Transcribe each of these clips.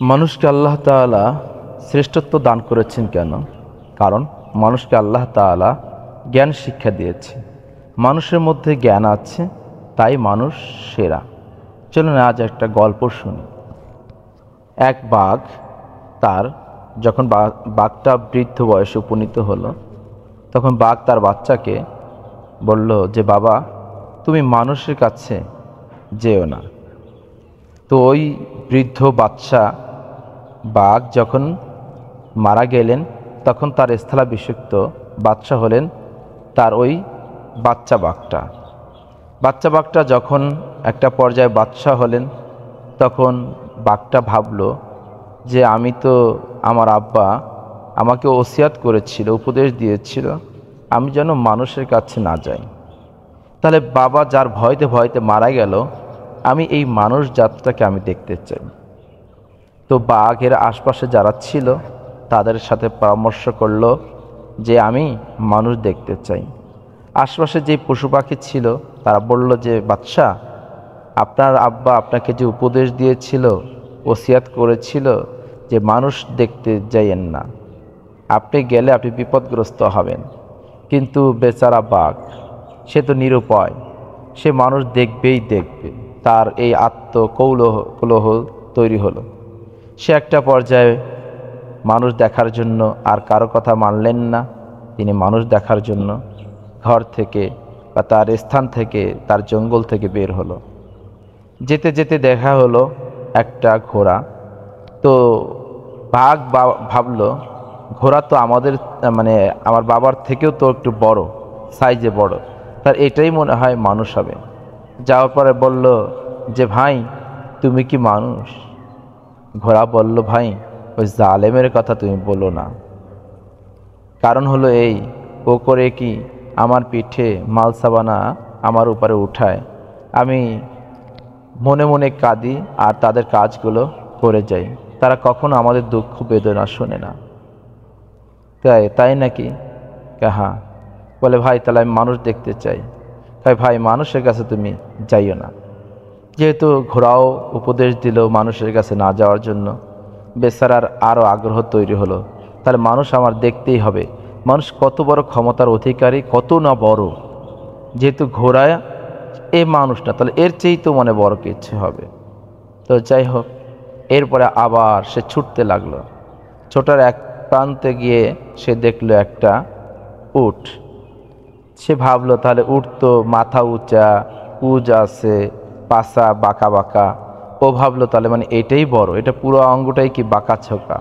মানুষকে আল্লাহ তাআলা শ্রেষ্ঠত্ব দান করেছেন কেন? কারণ মানুষকে আল্লাহ তাআলা জ্ঞান শিক্ষা দিয়েছে। মানুষের মধ্যে জ্ঞান আছে, তাই মানুষ সেরা। চলুন আজ একটা গল্প শুনি। এক বাঘ, তার যখন বাঘটা বৃদ্ধ বয়সে উপনীত হলো, তখন বাঘ তার বাচ্চাকে বলল যে, বাবা, তুমি মানুষের কাছে যেও না। তো ওই বৃদ্ধ বাঘ যখন মারা গেলেন, তখন তার স্থলাভিষিক্ত বাদশা হলেন তার ওই বাচ্চা বাঘটা যখন একটা পর্যায়ে বাদশা হলেন, তখন বাঘটা ভাবল যে আমি তো, আমার আব্বা আমাকে ওসিয়াত করেছিল, উপদেশ দিয়েছিল, আমি যেন মানুষের কাছে না যাই। তাহলে বাবা যার ভয়তে ভয়তে মারা গেল, আমি এই মানুষ জাতটাকে আমি দেখতে চাই। তো বাঘের আশপাশে যারা ছিল তাদের সাথে পরামর্শ করলো যে আমি মানুষ দেখতে চাই। আশপাশে যে পশু পাখি ছিল তারা বলল যে, বাদশাহ, আপনার আব্বা আপনাকে যে উপদেশ দিয়েছিল, ওসিয়াত করেছিল যে মানুষ দেখতে যাইয়েন না, আপনি গেলে আপনি বিপদগ্রস্ত হবেন। কিন্তু বেচারা বাঘ, সে তো নিরুপায়, সে মানুষ দেখবে। তার এই কলহ তৈরি হলো। সে একটা পর্যায়ে মানুষ দেখার জন্য আর কারো কথা মানলেন না। তিনি মানুষ দেখার জন্য ঘর থেকে বা তার স্থান থেকে, তার জঙ্গল থেকে বের হলো। যেতে যেতে দেখা হলো একটা ঘোড়া। তো বাঘ ভাবলো, ঘোড়া তো আমার বাবার থেকেও তো একটু বড়, সাইজে বড়, তার এটাই মনে হয় মানুষ হবে। যাওয়ার পরে বলল যে, ভাই, তুমি কি মানুষ? ঘোড়া বলল, ভাই, ওই জালেমের কথা তুমি বলো না। কারণ হলো এই, ও করে কি আমার পিঠে মালসাবানা আমার উপরে উঠায়, আমি মনে মনে কাঁদি আর তাদের কাজগুলো করে যাই। তারা কখনো আমাদের দুঃখ বেদনা শোনে না। তাই নাকি? হ্যাঁ। বলে, ভাই, তাহলে আমি মানুষ দেখতে চাই। ভাই, মানুষের কাছে তুমি যাইও না। যেহেতু ঘোড়াও উপদেশ দিল মানুষের কাছে না যাওয়ার জন্য, বেচারার আরও আগ্রহ তৈরি হলো। তাহলে মানুষ আমার দেখতেই হবে। মানুষ কত বড় ক্ষমতার অধিকারী, কত না বড়। যেহেতু ঘোড়া এ মানুষ না, তাহলে এর চেয়েই তো মনে বড় কিছু হবে। তো যাই হোক, এরপরে আবার সে ছুটতে লাগলো। ছোটার এক প্রান্তে গিয়ে সে দেখলো একটা উট। সে ভাবলো, তাহলে উট তো মাথা উঁচা, পুজ আছে, পাছা বাঁকা বাঁকা। ও ভাবলো, তাহলে এটাই বড়, এটা পুরো অঙ্গটাই কি বাঁকা ছোকা,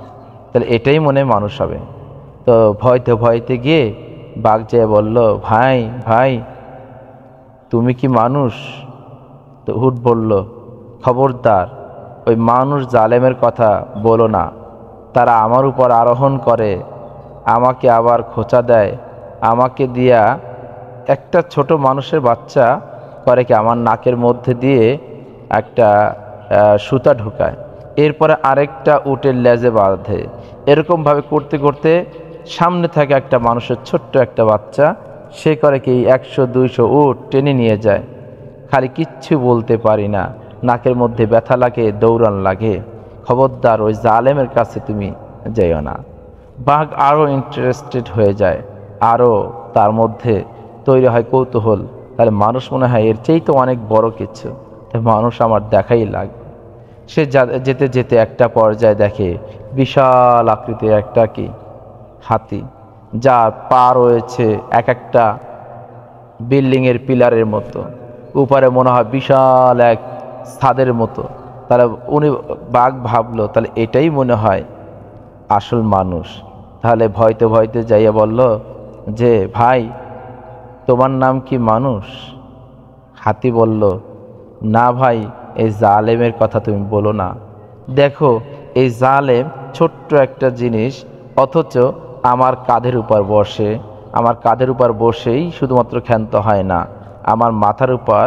তাহলে এটাই মনে মানুষ হবে। তো ভয়তে গিয়ে বাঘ যেয়ে বলল, ভাই, তুমি কি মানুষ? তো উট বলল, খবরদার, ওই মানুষ জালেমের কথা বলো না। তারা আমার উপর আরোহণ করে, আমাকে আবার খোঁচা দেয়, আমাকে দিয়া একটা ছোট মানুষের বাচ্চা করে কি আমার নাকের মধ্যে দিয়ে একটা সুতা ঢুকায়, এরপরে আরেকটা উটের লেজে বাঁধে। এরকমভাবে করতে করতে সামনে থাকে একটা মানুষের ছোট্ট একটা বাচ্চা, সে করে কি 100-200 উট টেনে নিয়ে যায়। খালি কিচ্ছু বলতে পারি না, নাকের মধ্যে ব্যথা লাগে, দৌড়ান লাগে। খবরদার, ওই জালেমের কাছে তুমি যাইও না। বাঘ আরও ইন্টারেস্টেড হয়ে যায়, আরও তার মধ্যে তৈরি হয় কৌতূহল। তাহলে মানুষ মনে হয় এর চেয়েই তো অনেক বড় কিছু, তাই মানুষ আমার দেখাই লাগবে। সে যেতে যেতে একটা পর্যায়ে দেখে বিশাল আকৃতির একটা হাতি, যার পা রয়েছে এক একটা বিল্ডিংয়ের পিলারের মতো, উপরে মনে হয় বিশাল এক ছাদের মতো। তাহলে বাঘ ভাবলো, তাহলে এটাই মনে হয় আসল মানুষ। তাহলে ভয়তে যাইয়া বলল যে, ভাই, তোমার নাম কি মানুষ? হাতি বলল, না ভাই, এই জালেমের কথা তুমি বলো না। দেখো, এই জালেম ছোট্ট একটা জিনিস, অথচ আমার কাঁধের উপর বসে। আমার কাঁধের উপর বসেই শুধুমাত্র ক্ষান্ত হয় না, আমার মাথার উপর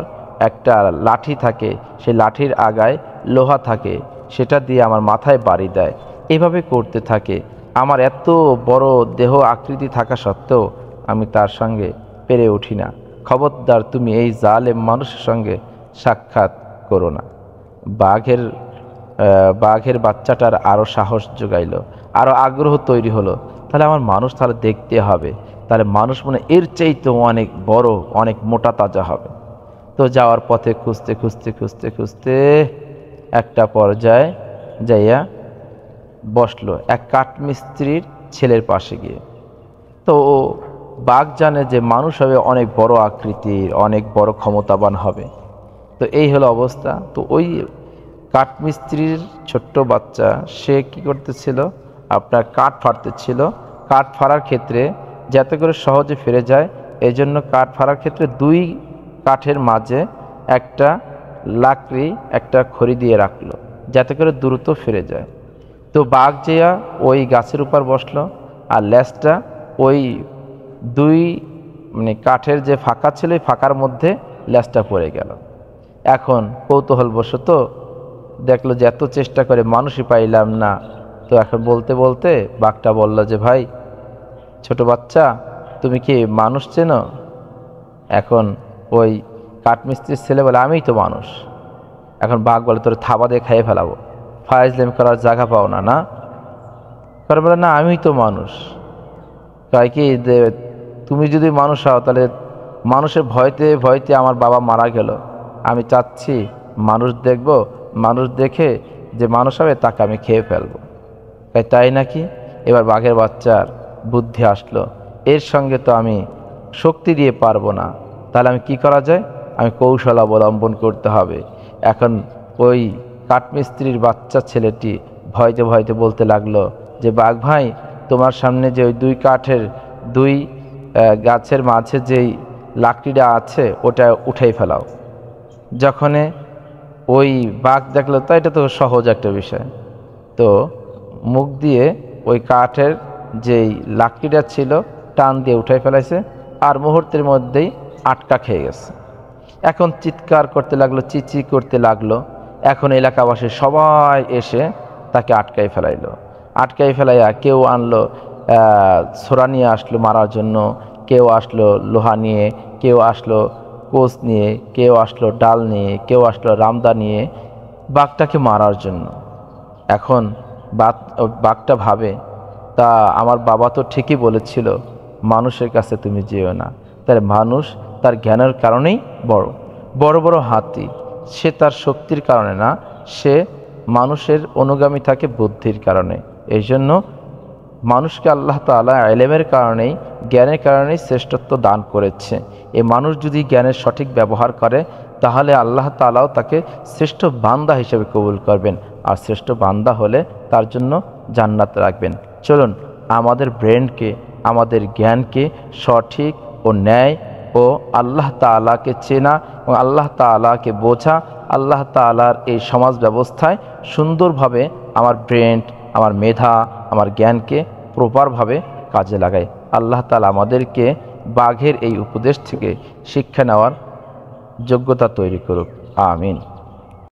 একটা লাঠি থাকে, সেই লাঠির আগায় লোহা থাকে, সেটা দিয়ে আমার মাথায় বাড়ি দেয়। এভাবে করতে থাকে। আমার এত বড় দেহ আকৃতি থাকা সত্ত্বেও আমি তার সঙ্গে পেরে উঠি না। খবরদার, তুমি এই জালেম মানুষের সঙ্গে সাক্ষাৎ করো না। বাঘের বাঘের বাচ্চাটার আরও সাহস যোগাইলো, আরও আগ্রহ তৈরি হলো। তাহলে আমার মানুষ তাহলে দেখতে হবে, তাহলে মানুষ মনে এর চাইতেও অনেক বড়, অনেক মোটা তাজা হবে। তো যাওয়ার পথে খুঁজতে খুঁজতে খুঁজতে খুঁজতে একটা পর্যায়ে যাইয়া বসলো এক কাঠমিস্ত্রির ছেলের পাশে গিয়ে। তো ও বাঘ জানে যে মানুষ হবে অনেক বড় আকৃতির, অনেক বড় ক্ষমতাবান হবে। তো এই হলো অবস্থা। তো ওই কাঠমিস্ত্রির ছোট্ট বাচ্চা সে কি করতেছিল, আপনার কাঠ ফাড়তেছিল। কাঠ ফাড়ার ক্ষেত্রে যাতে করে সহজে ফিরে যায়, এই জন্য কাঠ ফাড়ার ক্ষেত্রে দুই কাঠের মাঝে একটা লাকড়ি, একটা খড়ি দিয়ে রাখলো যাতে করে দ্রুত ফিরে যায়। তো বাঘ যেয়া ওই গাছের উপর বসলো, আর লেজটা ওই দুই কাঠের যে ফাঁকা ছিল ওই ফাঁকার মধ্যে লেজটা পড়ে গেল। এখন কৌতূহলবশত দেখলো যে এত চেষ্টা করে মানুষই পাইলাম না। তো এখন বলতে বলতে বাঘটা বলল যে, ভাই ছোট বাচ্চা, তুমি কি মানুষ চেনো? এখন ওই কাঠমিস্ত্রির ছেলে বলে, আমিই তো মানুষ। এখন বাঘ বলে, তোর থাবা দিয়ে খাইয়ে ফেলাবো, ফাইজলামি করার জায়গা পাও না, না? কারণ বলে, না আমিই তো মানুষ। তাই কি যে তুমি যদি মানুষ হও তাহলে মানুষের ভয়তে ভয়তে আমার বাবা মারা গেল, আমি চাচ্ছি মানুষ দেখব, মানুষ দেখে যে মানুষ হবে তাকে আমি খেয়ে ফেলবো। তাই নাকি? এবার বাঘের বাচ্চার বুদ্ধি আসলো, এর সঙ্গে তো আমি শক্তি দিয়ে পারবো না, তাহলে আমি কি করা যায়, আমি কৌশল অবলম্বন করতে হবে। এখন ওই কাঠমিস্ত্রির বাচ্চা ছেলেটি ভয়তে ভয়তে বলতে লাগলো যে, বাঘ ভাই, তোমার সামনে যে ওই দুই কাঠের দুই গাছের মাঝে যেই লাকড়িটা আছে ওটা উঠাই ফেলাও। যখন ওই বাঘ দেখলো, তো এটা তো সহজ একটা বিষয়, তো মুখ দিয়ে ওই কাঠের যেই লাকড়িটা ছিল টান দিয়ে উঠাই ফেলাইছে, আর মুহূর্তের মধ্যেই আটকা খেয়ে গেছে। এখন চিৎকার করতে লাগলো, চিচি করতে লাগলো। এখন এলাকাবাসী সবাই এসে তাকে আটকাই ফেলাইলো। আটকাই ফেলাইয়া কেউ আনলো ছোরা নিয়ে আসলো মারার জন্য, কেউ আসলো লোহা নিয়ে, কেউ আসলো কোচ নিয়ে, কেউ আসলো ডাল নিয়ে, কেউ আসলো রামদা নিয়ে বাঘটাকে মারার জন্য। এখন বাঘটা ভাবে, তা আমার বাবা তো ঠিকই বলেছিল মানুষের কাছে তুমি যেও না। তার মানুষ তার জ্ঞানের কারণেই বড় বড় বড় হাতি, সে তার শক্তির কারণে না, সে মানুষের অনুগামী থাকে বুদ্ধির কারণে। এই জন্য মানুষকে আল্লাহ তাআলা ইলমের কারণেই, জ্ঞানের কারণেই শ্রেষ্ঠত্ব দান করেছে। এই মানুষ যদি জ্ঞানের সঠিক ব্যবহার করে তাহলে আল্লাহ তাআলাও তাকে শ্রেষ্ঠ বান্দা হিসেবে কবুল করবেন, আর শ্রেষ্ঠ বান্দা হলে তার জন্য জান্নাত রাখবেন। চলুন আমাদের ব্রেনকে, আমাদের জ্ঞানকে সঠিক ও ন্যায় ও আল্লাহ তাআলাকে চেনা এবং আল্লাহ তাআলাকে বোঝা, আল্লাহ তাআলার এই সমাজ ব্যবস্থায় সুন্দরভাবে আমার ব্রেন, আমার মেধা, আমার জ্ঞানকে প্রপারভাবে কাজে লাগাই। আল্লাহ তাআলা আমাদেরকে বাঘের এই উপদেশ থেকে শিক্ষা নেওয়ার যোগ্যতা তৈরি করুক। আমিন।